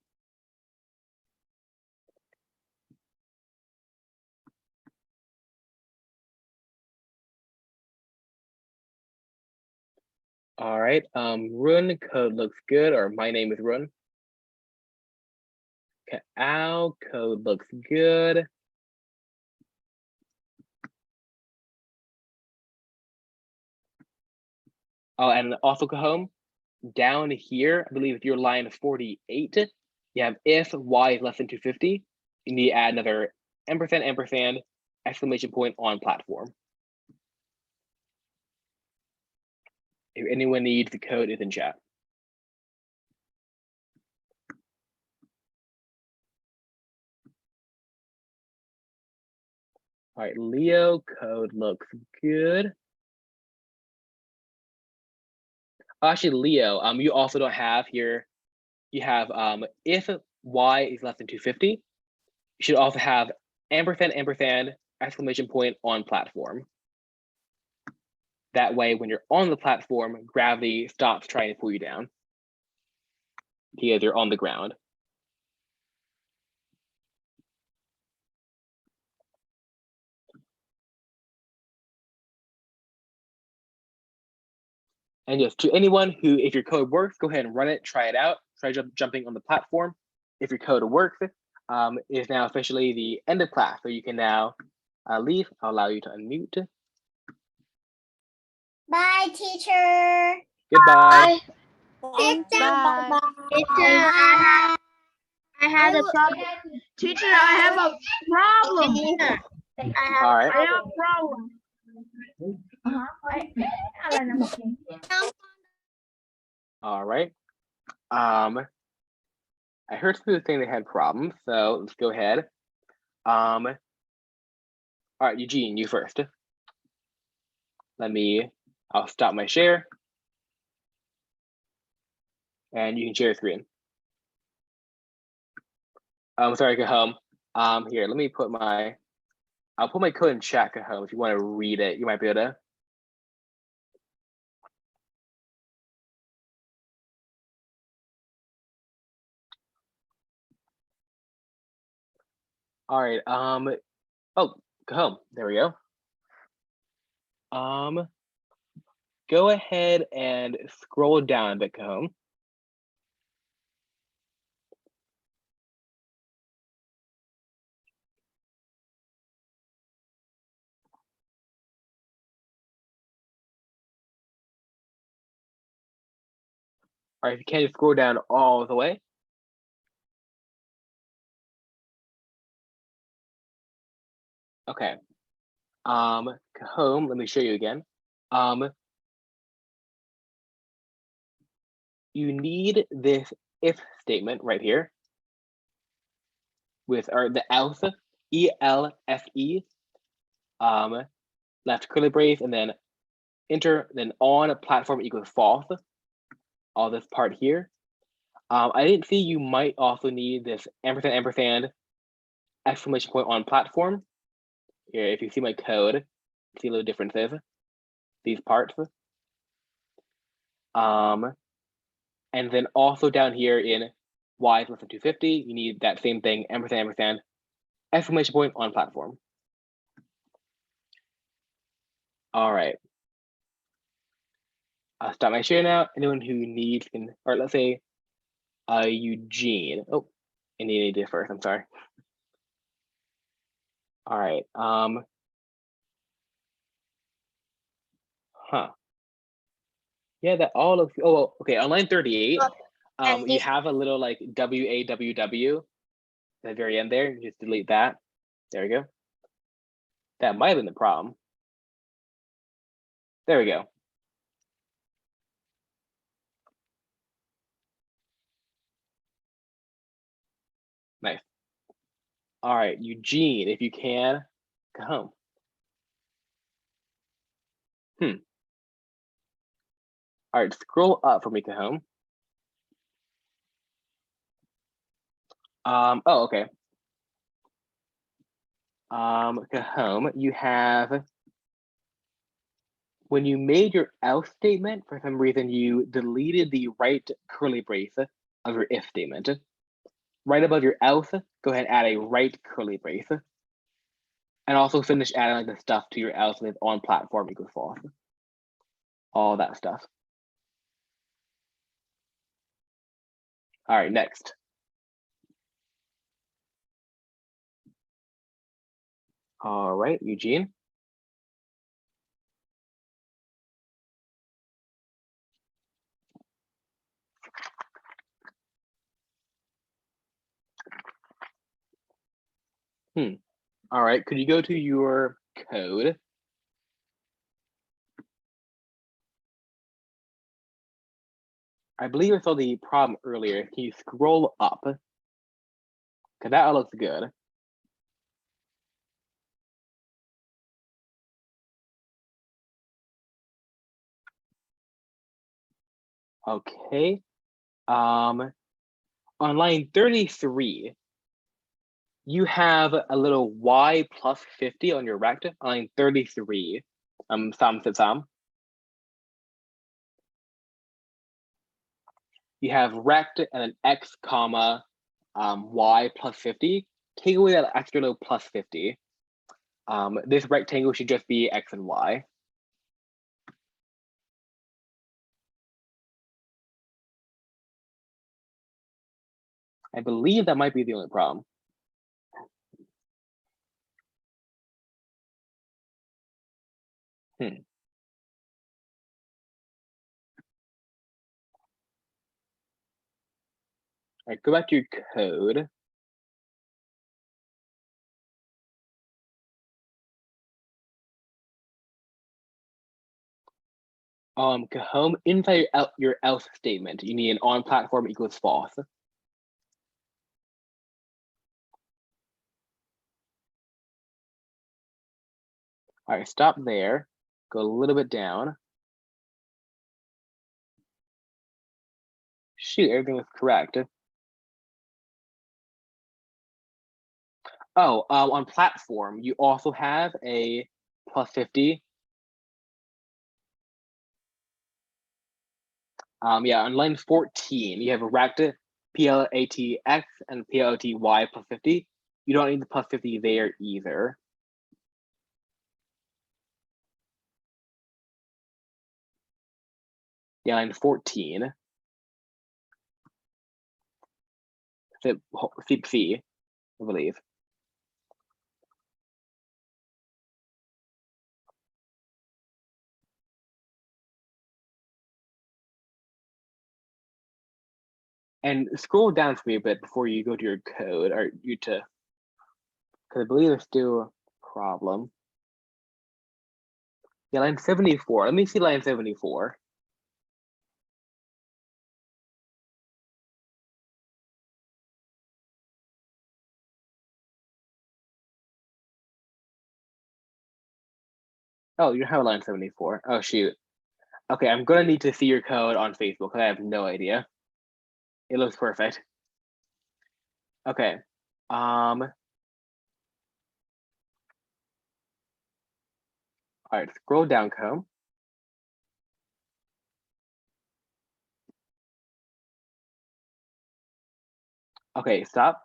All right, run code looks good, or my name is Run. Okay, ow, code looks good. Oh, and also Cahoon, down here, I believe if you're line 48, you have if y is less than 250, you need to add another ampersand exclamation point on platform. If anyone needs the code, it's in chat. All right, Leo, code looks good. Actually, Leo, you also don't have here, you have if y is less than 250, you should also have ampersand exclamation point on platform. That way, when you're on the platform, gravity stops trying to pull you down because you're on the ground. And just to anyone who, if your code works, go ahead and run it, try it out, try jumping on the platform. If your code works, it is now officially the end of class. So you can now leave. I'll allow you to unmute. Bye, teacher. Goodbye. Bye. I had a problem. Teacher, I have a problem. All right. I have a problem. All right. I heard somebody saying they had problems, so let's go ahead. All right, Eugene, you first. I'll stop my share. And you can share your screen. Sorry, Kahom. Here, let me I'll put my code in chat, Kahom. If you want to read it, you might be able to. All right, oh, Kahom, there we go. Go ahead and scroll down a bit, Kahom. All right, if you can, just scroll down all the way. Okay. Kahom, let me show you again. You need this if statement right here with the else, ELSE, left curly brace, and then enter, then on platform equals false, all this part here. I didn't see you might also need this ampersand, exclamation point on platform. Here, if you see my code, see little differences, these parts. And then also down here in y is less than 250, you need that same thing, ampersand, exclamation point on platform. All right. I'll stop my share now. Anyone who needs, or let's say Eugene. Oh, I need to do it first, I'm sorry. All right. Yeah, that all looks, oh, well, okay, on line 38, you have a little like WAWW at the very end there. Just delete that. There we go. That might have been the problem. There we go. Nice. All right, Eugene, if you can, go home. All right, scroll up for me, Kahom. Oh, okay. Kahom, you have, when you made your else statement, for some reason, you deleted the right curly brace of your if statement. Right above your else, go ahead and add a right curly brace. And also finish adding like the stuff to your else with on platform equals false. All that stuff. All right, next. All right, Eugene. All right, could you go to your code? I believe I saw the problem earlier. Can you scroll up? Because that looks good. Okay. On line 33, you have a little y plus 50 on your rect on line 33. Sam. You have rect and then x comma y plus 50. Take away that extra little plus 50. This rectangle should just be x and y. I believe that might be the only problem. All right, go back to your code. Home inside your else statement, you need an on platform equals false. All right, stop there. Go a little bit down. Shoot, everything was correct. Oh, on platform, you also have a plus 50. Yeah, on line 14, you have a rect PLATX and PLATY plus 50. You don't need the plus 50 there either. Yeah, line 14. C, I believe. And scroll down for me a bit before you go to your code, or you to, because I believe there's still a problem. Yeah, line 74. Let me see line 74. Oh, you don't have a line 74. Oh, shoot. Okay, I'm gonna need to see your code on Facebook because I have no idea. It looks perfect. Okay. All right, scroll down, Comb. Okay, stop.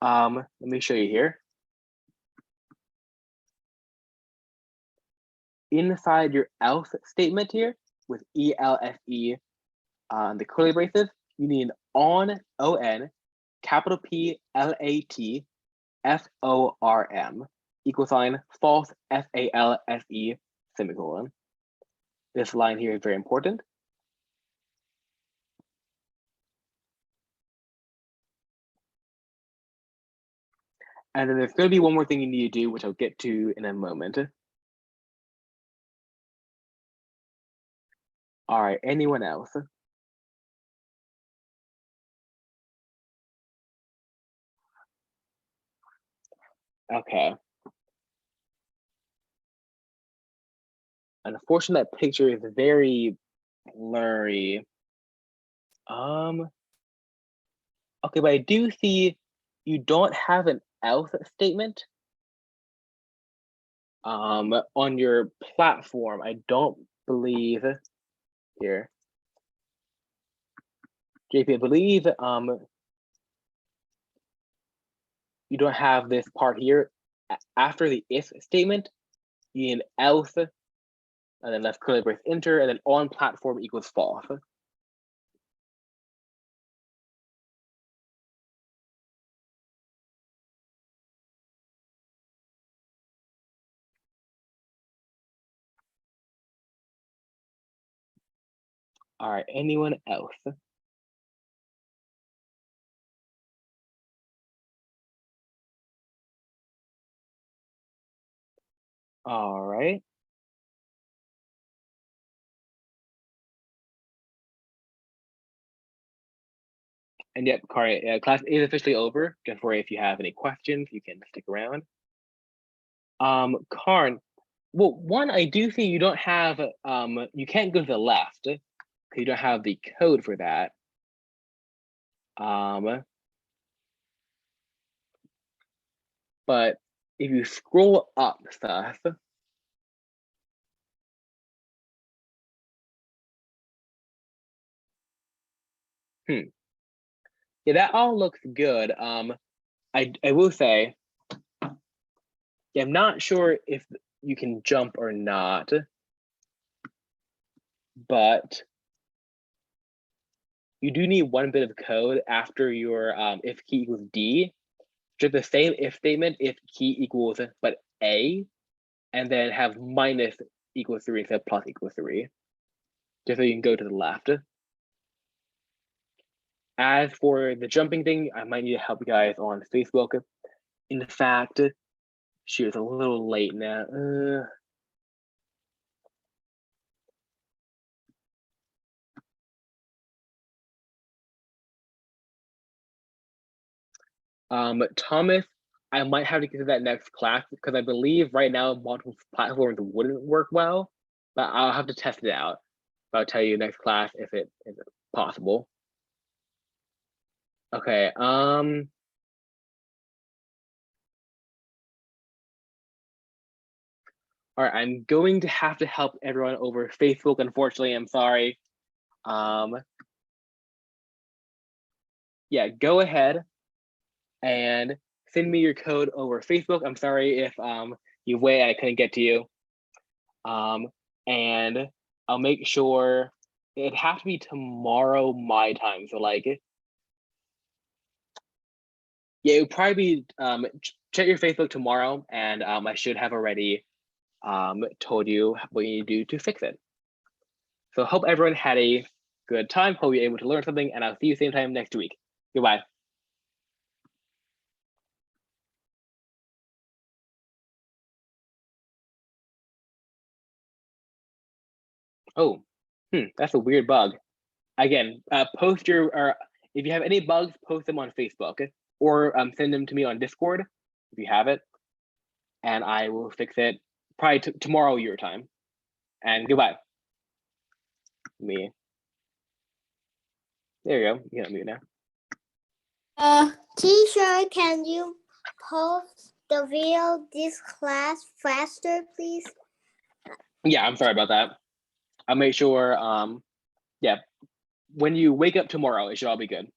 Let me show you here. Inside your else statement here with ELSE the curly braces, you need an on capital P LAT FORM equal sign false FALSE semicolon. This line here is very important. And then there's going to be one more thing you need to do, which I'll get to in a moment. All right, anyone else? Okay. Unfortunately, that picture is very blurry. Okay, but I do see you don't have an else statement on your platform. I don't believe here. JP, I believe you don't have this part here. After the if statement, you need an else, and then left curly brace enter, and then on platform equals false. All right, anyone else? All right. And yep, class is officially over. Just worry if you have any questions, you can stick around. Karn, well, one, I do see you don't have, you can't go to the left because you don't have the code for that. but if you scroll up stuff, yeah, that all looks good. I will say, yeah, I'm not sure if you can jump or not, but you do need one bit of code after your if key equals D, just the same if statement if key equals but A, and then have minus equals 3 instead of plus equals 3, just so you can go to the left. As for the jumping thing, I might need to help you guys on Facebook. In fact, shoot, it's a little late now. Thomas, I might have to get to that next class because I believe right now multiple platforms wouldn't work well, but I'll have to test it out. But I'll tell you next class if it is possible. Okay. All right, I'm going to have to help everyone over Facebook. Unfortunately, I'm sorry. Yeah, go ahead and send me your code over Facebook. I'm sorry if you wait, I couldn't get to you. And I'll make sure it'd have to be tomorrow my time. So like, yeah, it would probably be check your Facebook tomorrow, and I should have already told you what you need to do to fix it. So hope everyone had a good time. Hope you're able to learn something, and I'll see you same time next week. Goodbye. Oh, that's a weird bug. Again, post your, or if you have any bugs, post them on Facebook, or send them to me on Discord if you have it, and I will fix it probably tomorrow your time. And goodbye. Me. There you go. You can unmute now. Teacher, can you post the video this class faster, please? Yeah, I'm sorry about that. I'll make sure. Yeah, when you wake up tomorrow, it should all be good.